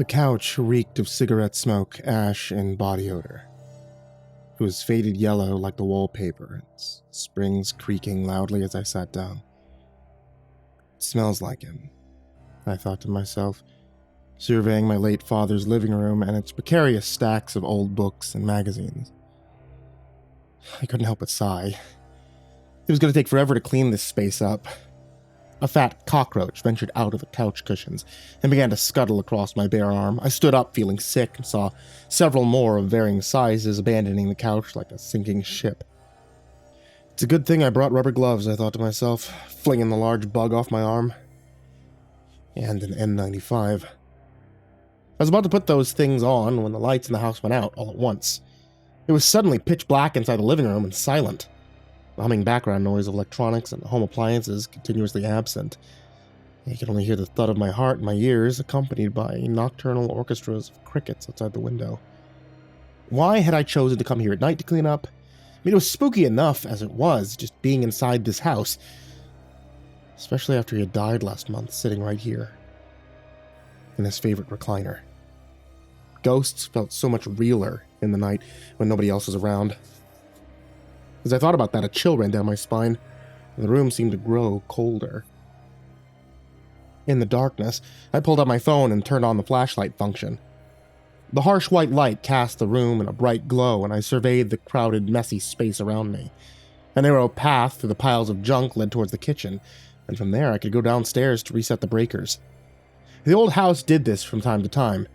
The couch reeked of cigarette smoke, ash, and body odor. It was faded yellow like the wallpaper, its springs creaking loudly as I sat down. It smells like him, I thought to myself, surveying my late father's living room and its precarious stacks of old books and magazines. I couldn't help but sigh. It was going to take forever to clean this space up. A fat cockroach ventured out of the couch cushions and began to scuttle across my bare arm. I stood up feeling sick and saw several more of varying sizes abandoning the couch like a sinking ship. It's a good thing I brought rubber gloves, I thought to myself, flinging the large bug off my arm. And an N95. I was about to put those things on when the lights in the house went out all at once. It was suddenly pitch black inside the living room and silent. The humming background noise of electronics and home appliances continuously absent. I could only hear the thud of my heart in my ears, accompanied by nocturnal orchestras of crickets outside the window. Why had I chosen to come here at night to clean up? I mean, it was spooky enough as it was, just being inside this house. Especially after he had died last month, sitting right here. In his favorite recliner. Ghosts felt so much realer in the night when nobody else was around. As I thought about that, a chill ran down my spine, and the room seemed to grow colder. In the darkness, I pulled out my phone and turned on the flashlight function. The harsh white light cast the room in a bright glow, and I surveyed the crowded, messy space around me. A narrow path through the piles of junk led towards the kitchen, and from there I could go downstairs to reset the breakers. The old house did this from time to time,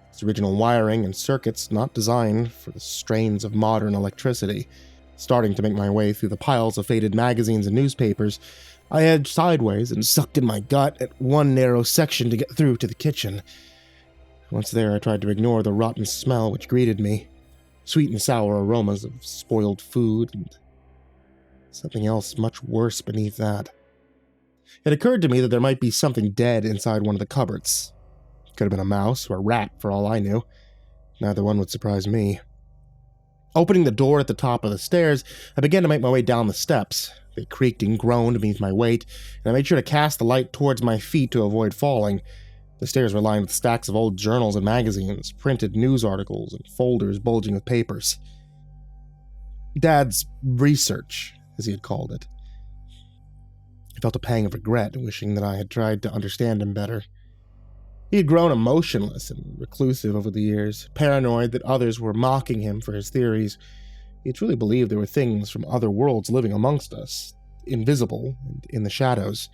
its original wiring and circuits not designed for the strains of modern electricity. Starting to make my way through the piles of faded magazines and newspapers, I edged sideways and sucked in my gut at one narrow section to get through to the kitchen. Once there, I tried to ignore the rotten smell which greeted me, sweet and sour aromas of spoiled food, and something else much worse beneath that. It occurred to me that there might be something dead inside one of the cupboards. It could have been a mouse or a rat for all I knew. Neither one would surprise me. Opening the door at the top of the stairs, I began to make my way down the steps. They creaked and groaned beneath my weight, and I made sure to cast the light towards my feet to avoid falling. The stairs were lined with stacks of old journals and magazines, printed news articles, and folders bulging with papers. Dad's research, as he had called it. I felt a pang of regret, wishing that I had tried to understand him better. He had grown emotionless and reclusive over the years, paranoid that others were mocking him for his theories. He truly believed there were things from other worlds living amongst us, invisible and in the shadows.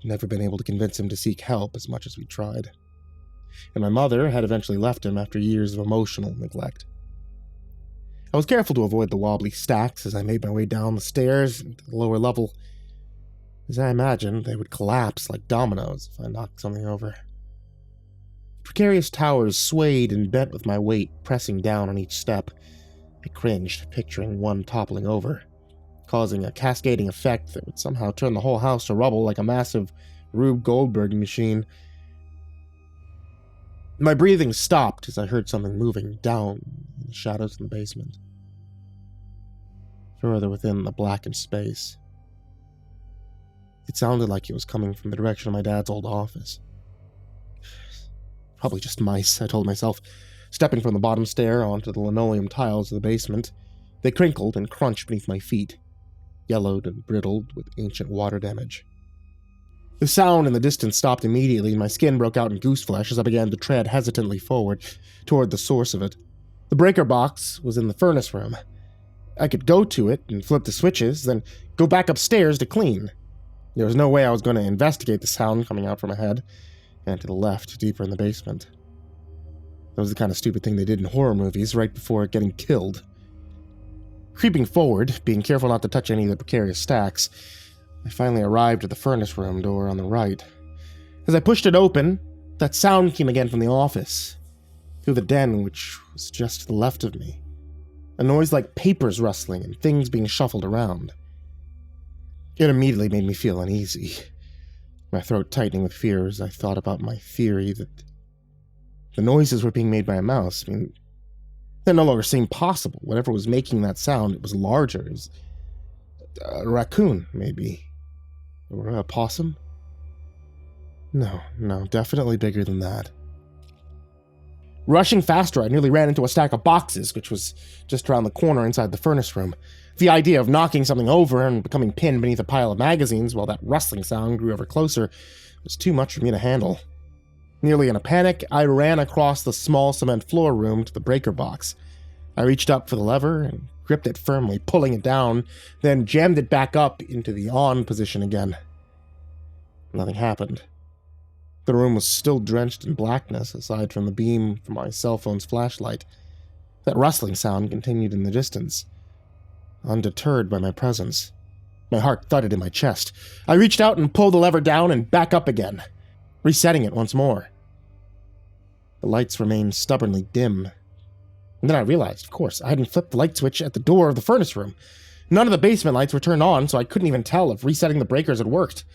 Never been able to convince him to seek help as much as we tried. And my mother had eventually left him after years of emotional neglect. I was careful to avoid the wobbly stacks as I made my way down the stairs to the lower level. As I imagined, they would collapse like dominoes if I knocked something over. Precarious towers swayed and bent with my weight, pressing down on each step. I cringed, picturing one toppling over, causing a cascading effect that would somehow turn the whole house to rubble like a massive Rube Goldberg machine. My breathing stopped as I heard something moving down in the shadows in the basement. Further within the blackened space. It sounded like it was coming from the direction of my dad's old office. Probably just mice, I told myself, stepping from the bottom stair onto the linoleum tiles of the basement. They crinkled and crunched beneath my feet, yellowed and brittled with ancient water damage. The sound in the distance stopped immediately, and my skin broke out in goose flesh as I began to tread hesitantly forward toward the source of it. The breaker box was in the furnace room. I could go to it and flip the switches, then go back upstairs to clean. There was no way I was going to investigate the sound coming out from ahead, and to the left, deeper in the basement. That was the kind of stupid thing they did in horror movies right before getting killed. Creeping forward, being careful not to touch any of the precarious stacks, I finally arrived at the furnace room door on the right. As I pushed it open, that sound came again from the office, through the den which was just to the left of me. A noise like papers rustling and things being shuffled around. It immediately made me feel uneasy, my throat tightening with fear as I thought about my theory that the noises were being made by a mouse. I mean, that no longer seemed possible. Whatever was making that sound, it was larger. It was a raccoon, maybe. Or a possum? No, definitely bigger than that. Rushing faster, I nearly ran into a stack of boxes, which was just around the corner inside the furnace room. The idea of knocking something over and becoming pinned beneath a pile of magazines while that rustling sound grew ever closer was too much for me to handle. Nearly in a panic, I ran across the small cement floor room to the breaker box. I reached up for the lever and gripped it firmly, pulling it down, then jammed it back up into the on position again. Nothing happened. The room was still drenched in blackness, aside from the beam from my cell phone's flashlight. That rustling sound continued in the distance, undeterred by my presence. My heart thudded in my chest. I reached out and pulled the lever down and back up again, resetting it once more. The lights remained stubbornly dim. And then I realized, of course, I hadn't flipped the light switch at the door of the furnace room. None of the basement lights were turned on, so I couldn't even tell if resetting the breakers had worked.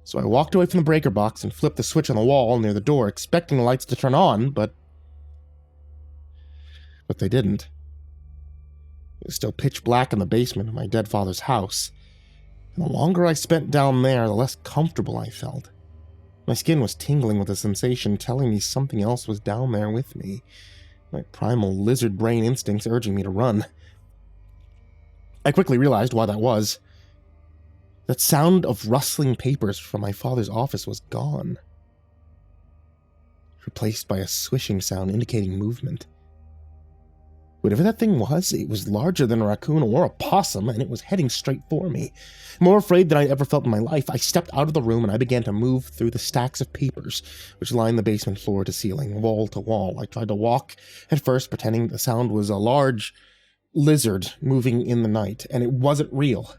So I walked away from the breaker box and flipped the switch on the wall near the door, expecting the lights to turn on, but they didn't. It was still pitch black in the basement of my dead father's house, and the longer I spent down there, the less comfortable I felt. My skin was tingling with a sensation telling me something else was down there with me, my primal lizard brain instincts urging me to run. I quickly realized why that was. That sound of rustling papers from my father's office was gone, replaced by a swishing sound indicating movement. Whatever that thing was, it was larger than a raccoon or a possum, and it was heading straight for me. More afraid than I'd ever felt in my life, I stepped out of the room and I began to move through the stacks of papers which lined the basement floor to ceiling, wall to wall. I tried to walk, at first pretending the sound was a large lizard moving in the night, and it wasn't real.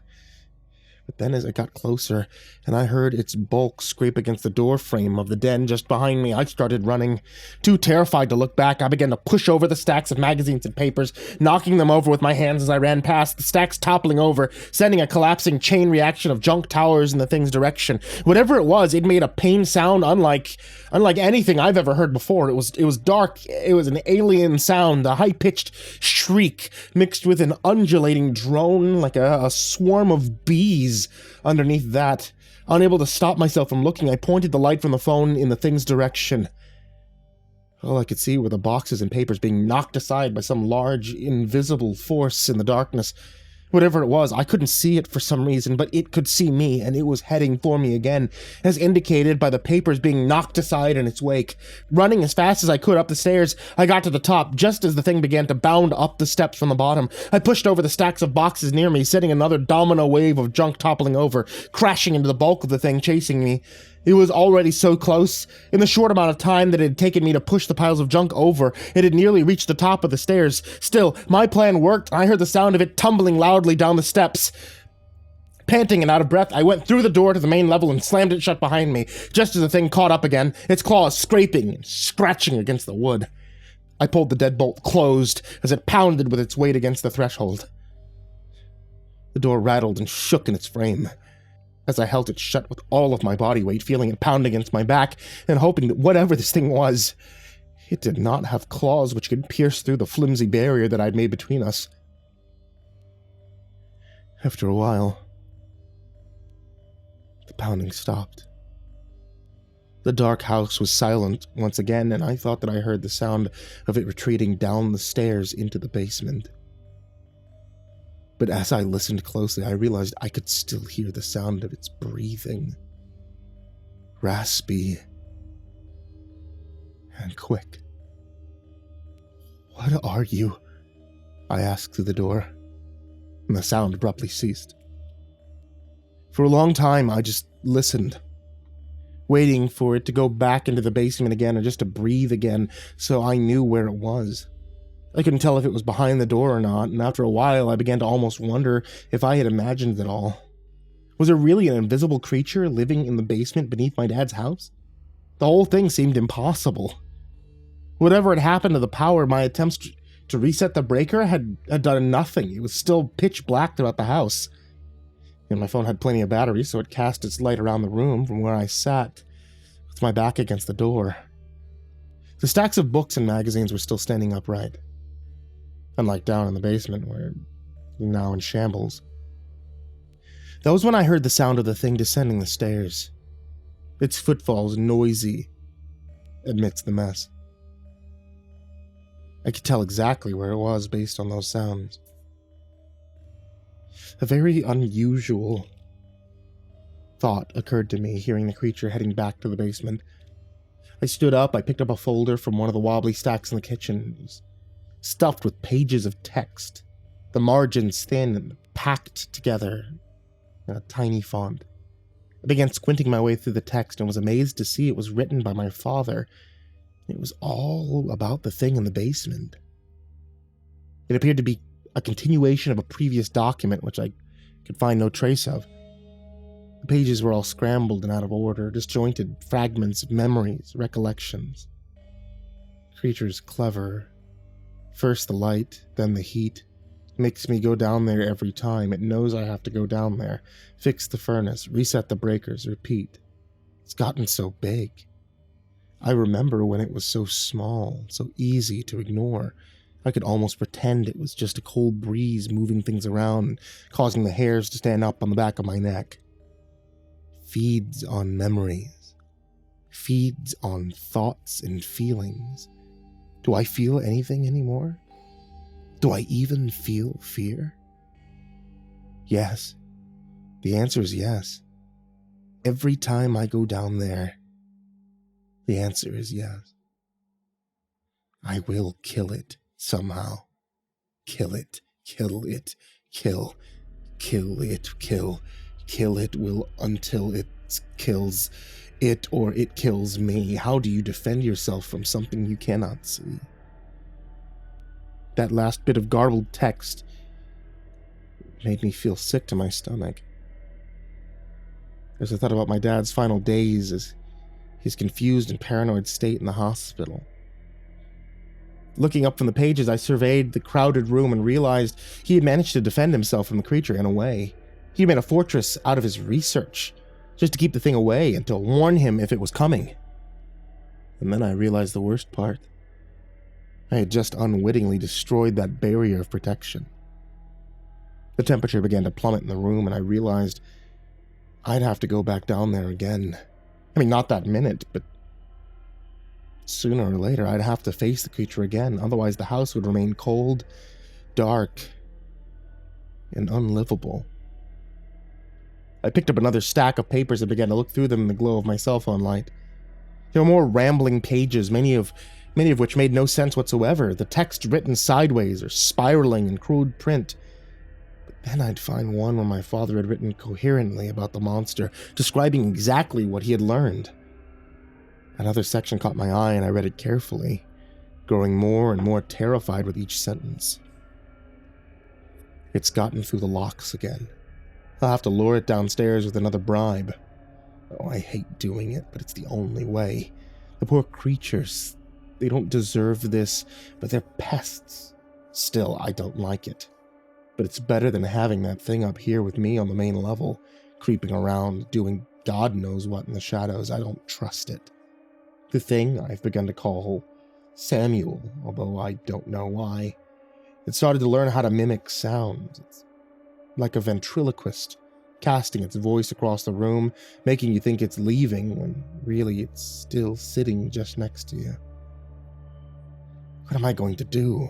But then as I got closer, and I heard its bulk scrape against the door frame of the den just behind me, I started running. Too terrified to look back, I began to push over the stacks of magazines and papers, knocking them over with my hands as I ran past, the stacks toppling over, sending a collapsing chain reaction of junk towers in the thing's direction. Whatever it was, it made a pain sound unlike anything I've ever heard before. It was dark, it was an alien sound, a high-pitched shriek mixed with an undulating drone like a swarm of bees. Underneath that, unable to stop myself from looking, I pointed the light from the phone in the thing's direction. All I could see were the boxes and papers being knocked aside by some large, invisible force in the darkness. Whatever it was, I couldn't see it for some reason, but it could see me, and it was heading for me again, as indicated by the papers being knocked aside in its wake. Running as fast as I could up the stairs, I got to the top just as the thing began to bound up the steps from the bottom. I pushed over the stacks of boxes near me, sending another domino wave of junk toppling over, crashing into the bulk of the thing chasing me. It was already so close. In the short amount of time that it had taken me to push the piles of junk over, it had nearly reached the top of the stairs. Still, my plan worked. I heard the sound of it tumbling loudly down the steps. Panting and out of breath, I went through the door to the main level and slammed it shut behind me, just as the thing caught up again, its claws scraping and scratching against the wood. I pulled the deadbolt closed as it pounded with its weight against the threshold. The door rattled and shook in its frame. As I held it shut with all of my body weight, feeling it pound against my back, and hoping that whatever this thing was, it did not have claws which could pierce through the flimsy barrier that I'd made between us. After a while, the pounding stopped. The dark house was silent once again, and I thought that I heard the sound of it retreating down the stairs into the basement. But as I listened closely, I realized I could still hear the sound of its breathing. Raspy and quick. "What are you?" I asked through the door, and the sound abruptly ceased. For a long time, I just listened, waiting for it to go back into the basement again or just to breathe again so I knew where it was. I couldn't tell if it was behind the door or not, and after a while I began to almost wonder if I had imagined it all. Was there really an invisible creature living in the basement beneath my dad's house? The whole thing seemed impossible. Whatever had happened to the power, my attempts to reset the breaker had done nothing. It was still pitch black throughout the house. And my phone had plenty of battery, so it cast its light around the room from where I sat, with my back against the door. The stacks of books and magazines were still standing upright, unlike down in the basement where now in shambles. That was when I heard the sound of the thing descending the stairs, its footfalls noisy amidst the mess. I could tell exactly where it was based on those sounds. A very unusual thought occurred to me hearing the creature heading back to the basement. I stood up, I picked up a folder from one of the wobbly stacks in the kitchen. It was stuffed with pages of text, the margins thin and packed together in a tiny font. I began squinting my way through the text and was amazed to see it was written by my father. It was all about the thing in the basement. It appeared to be a continuation of a previous document which I could find no trace of. The pages were all scrambled and out of order, disjointed fragments of memories, recollections. The creature's clever. First the light, then the heat. It makes me go down there every time. It knows I have to go down there, fix the furnace, reset the breakers, repeat. It's gotten so big. I remember when it was so small, so easy to ignore. I could almost pretend it was just a cold breeze moving things around and causing the hairs to stand up on the back of my neck. Feeds on memories. Feeds on thoughts and feelings. Do I feel anything anymore? Do I even feel fear? Yes. The answer is yes. Every time I go down there, the answer is yes. I will kill it somehow. Kill it. Kill it. Kill. Kill it. Kill. Kill it will until it kills it or it kills me. How do you defend yourself from something you cannot see? That last bit of garbled text made me feel sick to my stomach. As I thought about my dad's final days, as his confused and paranoid state in the hospital. Looking up from the pages, I surveyed the crowded room and realized he had managed to defend himself from the creature in a way. He made a fortress out of his research, just to keep the thing away and to warn him if it was coming. And then I realized the worst part. I had just unwittingly destroyed that barrier of protection. The temperature began to plummet in the room, and I realized I'd have to go back down there again. I mean, not that minute, but sooner or later I'd have to face the creature again, otherwise the house would remain cold, dark, and unlivable. I picked up another stack of papers and began to look through them in the glow of my cell phone light. There were more rambling pages, many of which made no sense whatsoever, the text written sideways or spiraling in crude print. But then I'd find one where my father had written coherently about the monster, describing exactly what he had learned. Another section caught my eye and I read it carefully, growing more and more terrified with each sentence. It's gotten through the locks again. I'll have to lure it downstairs with another bribe. Oh, I hate doing it, but it's the only way. The poor creatures, they don't deserve this, but they're pests. Still, I don't like it. But it's better than having that thing up here with me on the main level, creeping around, doing God knows what in the shadows. I don't trust it. The thing I've begun to call Samuel, although I don't know why. It started to learn how to mimic sounds. It's like a ventriloquist, casting its voice across the room, making you think it's leaving when really it's still sitting just next to you. What am I going to do?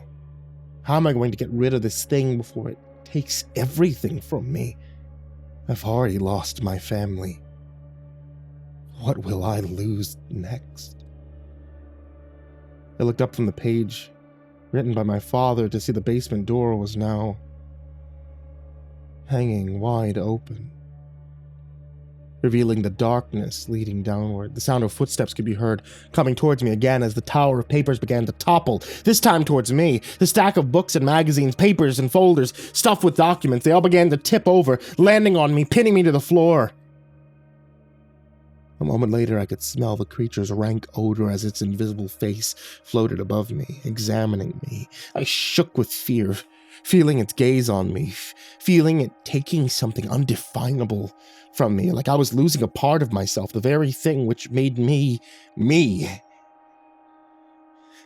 How am I going to get rid of this thing before it takes everything from me? I've already lost my family. What will I lose next? I looked up from the page written by my father to see the basement door was now hanging wide open, revealing the darkness leading downward. The sound of footsteps could be heard coming towards me again as the tower of papers began to topple, this time towards me. The stack of books and magazines, papers and folders, stuffed with documents, they all began to tip over, landing on me, pinning me to the floor. A moment later, I could smell the creature's rank odor as its invisible face floated above me, examining me. I shook with fear, feeling its gaze on me, feeling it taking something undefinable from me, like I was losing a part of myself, the very thing which made me, me.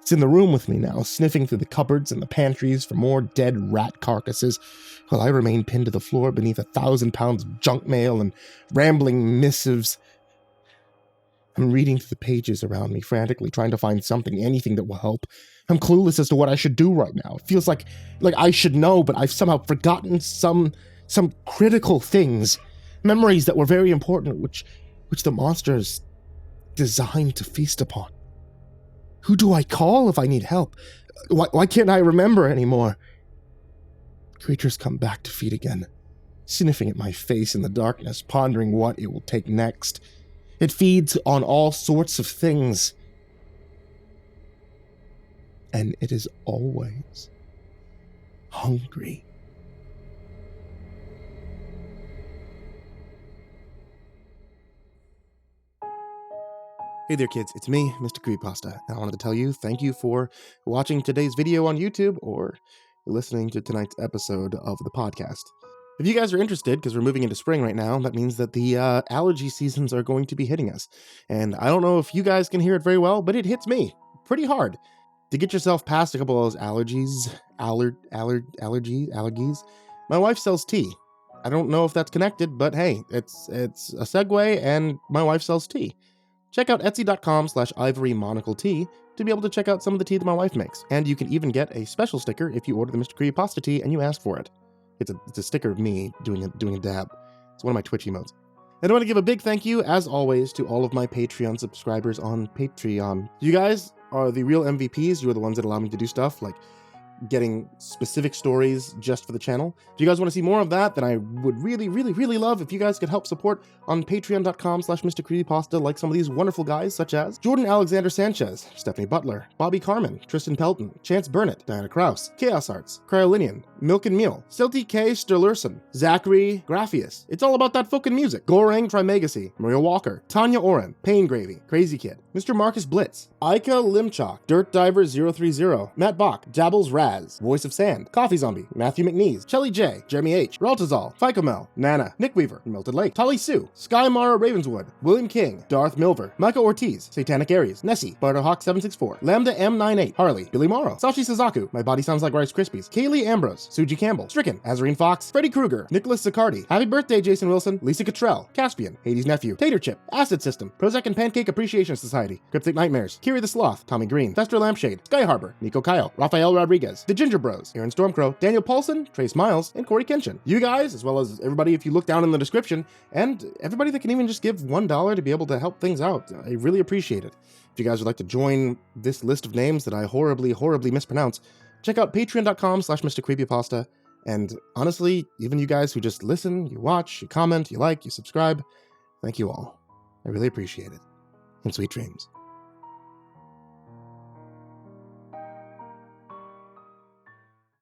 It's in the room with me now, sniffing through the cupboards and the pantries for more dead rat carcasses, while I remain pinned to the floor beneath 1,000 pounds of junk mail and rambling missives. I'm reading through the pages around me frantically, trying to find something, anything that will help. I'm clueless as to what I should do right now. It feels like I should know, but I've somehow forgotten some critical things. Memories that were very important, which the monster's designed to feast upon. Who do I call if I need help? Why can't I remember anymore? Creatures come back to feed again, sniffing at my face in the darkness, pondering what it will take next. It feeds on all sorts of things. And it is always hungry. Hey there kids, it's me, MrCreepyPasta, and I wanted to tell you thank you for watching today's video on YouTube or listening to tonight's episode of the podcast. If you guys are interested, because we're moving into spring right now, that means that the allergy seasons are going to be hitting us. And I don't know if you guys can hear it very well, but it hits me pretty hard. To get yourself past a couple of those allergies, my wife sells tea. I don't know if that's connected, but hey, it's a segue, and my wife sells tea. Check out etsy.com/ivorymonocletea to be able to check out some of the tea that my wife makes. And you can even get a special sticker if you order the MrCreepyPasta tea and you ask for it. It's a sticker of me doing a dab. It's one of my Twitch emotes. And I want to give a big thank you, as always, to all of my Patreon subscribers on Patreon. You guys are the real MVPs. You are the ones that allow me to do stuff like getting specific stories just for the channel. If you guys want to see more of that, then I would really, really, really love if you guys could help support on patreon.com/MrCreepyPasta, like some of these wonderful guys, such as Jordan Alexander Sanchez, Stephanie Butler, Bobby Karman, Tristain Pelton, Chance Burnett, Diana Kraus, KhaosArts, Kryolinian, Milk and Miel, Celty K. Sturloson, Zachary, Graffius, It's All About That FOOKIN Music, Goreng, Trimagasi, Maria Walker, Tonya, Oran, paingravy, Krazy Kid, MrMarcusBlitz, Aika, Limchoc, Dirt Diver 030, Matt Bach, Jabbles, Voice of Sand, Coffee Zombie, Matthew McNeese, Shelly J, Jeremy H, Raltazal, Mel, Nana, Nick Weaver, Melted Lake, Tolly Sue, Sky Mara Ravenswood, William King, Darth Milver, Michael Ortiz, Satanic Aries, Nessie, Barterhawk 764, Lambda M98, Harley, Billy Morrow, Sashi Suzaku, My Body Sounds Like Rice Krispies, Kaylee Ambrose, Suji Campbell, Stricken, Azarine Fox, Freddy Krueger, Nicholas Zaccardi, Happy Birthday Jason Wilson, Lisa Cottrell, Caspian, Hades Nephew, Tater Chip, Acid System, Prozac and Pancake Appreciation Society, Cryptic Nightmares, Kiri the Sloth, Tommy Green, Fester Lampshade, Sky Harbor, Nico Kyle, Rafael Rodriguez, The Ginger Bros, Aaron Stormcrow, Daniel Paulson, Trace Miles, and Corey Kenshin. You guys, as well as everybody if you look down in the description, and everybody that can even just give $1 to be able to help things out. I really appreciate it. If you guys would like to join this list of names that I horribly, horribly mispronounce, check out patreon.com/MrCreepyPasta. And honestly, even you guys who just listen, you watch, you comment, you like, you subscribe, thank you all. I really appreciate it. And sweet dreams.